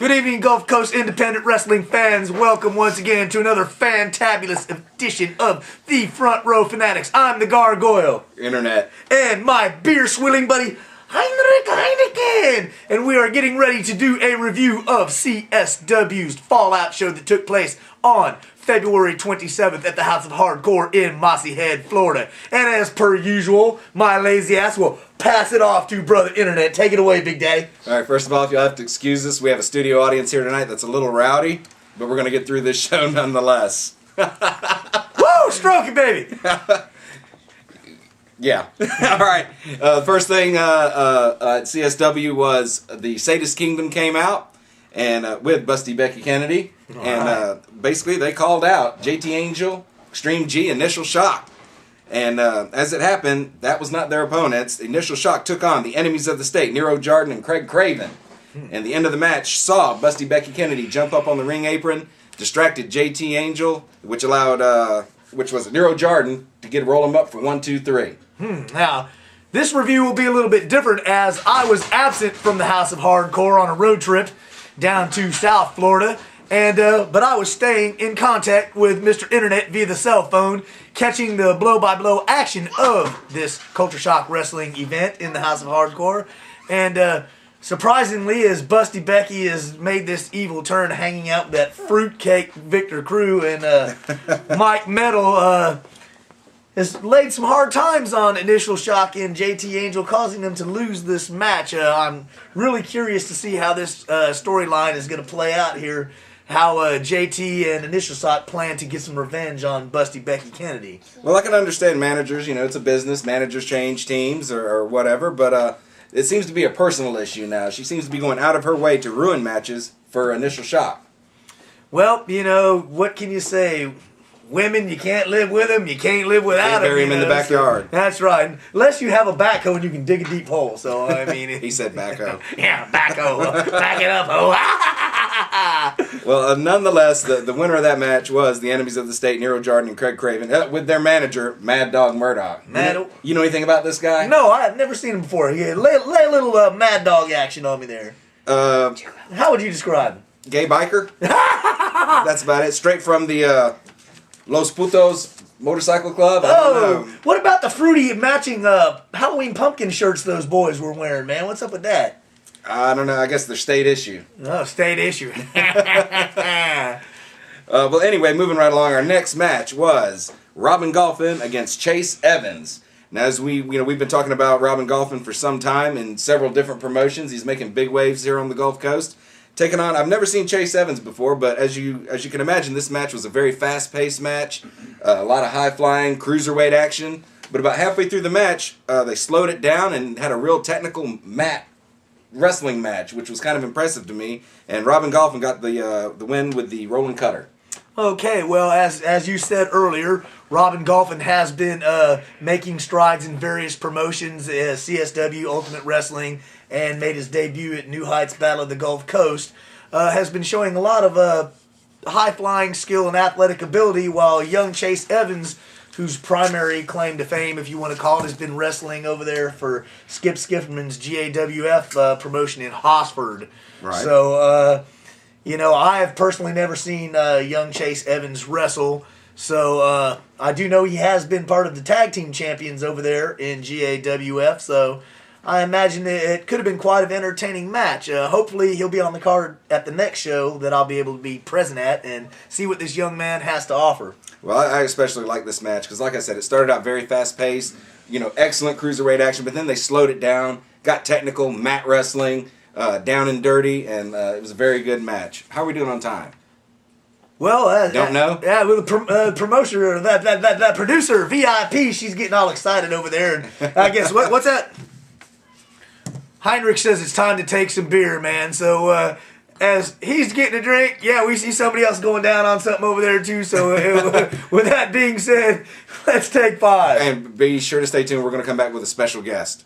Good evening, Gulf Coast independent wrestling fans. Welcome once again to another fantabulous edition of the Front Row Fanatics. I'm the Gargoyle. Internet. And my beer-swilling buddy, Heinrich Heineken. And we are getting ready to do a review of CSW's Fallout show that took place on February 27th at the House of Hardcore in Mossy Head, Florida. And as per usual, my lazy ass will pass it off to Brother Internet. Take it away, Big Daddy. All right, first of all, if you'll have to excuse us, we have a studio audience here tonight that's a little rowdy, but we're going to get through this show nonetheless. Woo! Stroke it, baby! Yeah. All right. First thing at CSW was the Sadist Kingdom came out, and with Busty Becky Kennedy. Basically, they called out JT Angel, Extreme G, Initial Shock. And as it happened, that was not their opponents. Initial Shock took on the enemies of the state, Nero Jordan and Craig Craven. And the end of the match saw Busty Becky Kennedy jump up on the ring apron, distracted JT Angel, which allowed, which was Nero Jordan, to roll him up for 1, 2, 3. Now, this review will be a little bit different as I was absent from the House of Hardcore on a road trip down to South Florida. And but I was staying in contact with Mr. Internet via the cell phone, catching the blow-by-blow action of this Culture Shock Wrestling event in the House of Hardcore. And surprisingly, as Busty Becky has made this evil turn hanging out with that fruitcake Victor Crew and Mike Metal has laid some hard times on Initial Shock and JT Angel, causing them to lose this match. I'm really curious to see how this storyline is going to play out here. How JT and Initial Shock plan to get some revenge on Busty Becky Kennedy. Well, I can understand managers. You know, it's a business. Managers change teams or whatever. But it seems to be a personal issue now. She seems to be going out of her way to ruin matches for Initial Shock. Well, you know, what can you say? Women, you can't live with them. You can't live without them. Bury him in the backyard. That's right. Unless you have a backhoe and you can dig a deep hole. So, I mean... He said backhoe. Yeah, backhoe. Back it up, ho. Well, nonetheless, the winner of that match was the enemies of the state, Nero Jordan and Craig Craven, with their manager, Mad Dog Murdoch. You know anything about this guy? No, I've never seen him before. Yeah, lay a little Mad Dog action on me there. How would you describe him? Gay biker. That's about it. Straight from the Los Putos Motorcycle Club. I don't know. What about the fruity matching Halloween pumpkin shirts those boys were wearing, man? What's up with that? I don't know. I guess they're state issue. Oh, state issue. Well, anyway, moving right along, our next match was Robin Golphin against Chase Evans. Now, as we've been talking about Robin Golphin for some time in several different promotions. He's making big waves here on the Gulf Coast. Taking on, I've never seen Chase Evans before, but as you can imagine, this match was a very fast-paced match. A lot of high-flying, cruiserweight action. But about halfway through the match, they slowed it down and had a real technical mat wrestling match, which was kind of impressive to me. And Robin Golphin got the win with the rolling cutter. Okay, well, as you said earlier, Robin Golphin has been making strides in various promotions, CSW, Ultimate Wrestling, and made his debut at New Heights Battle of the Gulf Coast. Has been showing a lot of high-flying skill and athletic ability, while young Chase Evans, whose primary claim to fame, if you want to call it, has been wrestling over there for Skip Skifferman's GAWF promotion in Hosford. Right. So, I have personally never seen young Chase Evans wrestle. So, I do know he has been part of the tag team champions over there in GAWF. So, I imagine it could have been quite an entertaining match. Hopefully, he'll be on the card at the next show that I'll be able to be present at and see what this young man has to offer. Well, I especially like this match because, like I said, it started out very fast-paced, excellent cruiserweight action, but then they slowed it down, got technical, mat wrestling, down and dirty, and it was a very good match. How are we doing on time? Well, don't know. Yeah, with the promoter, that producer, VIP, she's getting all excited over there. And I guess what's that? Heinrich says it's time to take some beer, man. So as he's getting a drink, yeah, we see somebody else going down on something over there too. So with that being said, let's take 5. And be sure to stay tuned. We're going to come back with a special guest.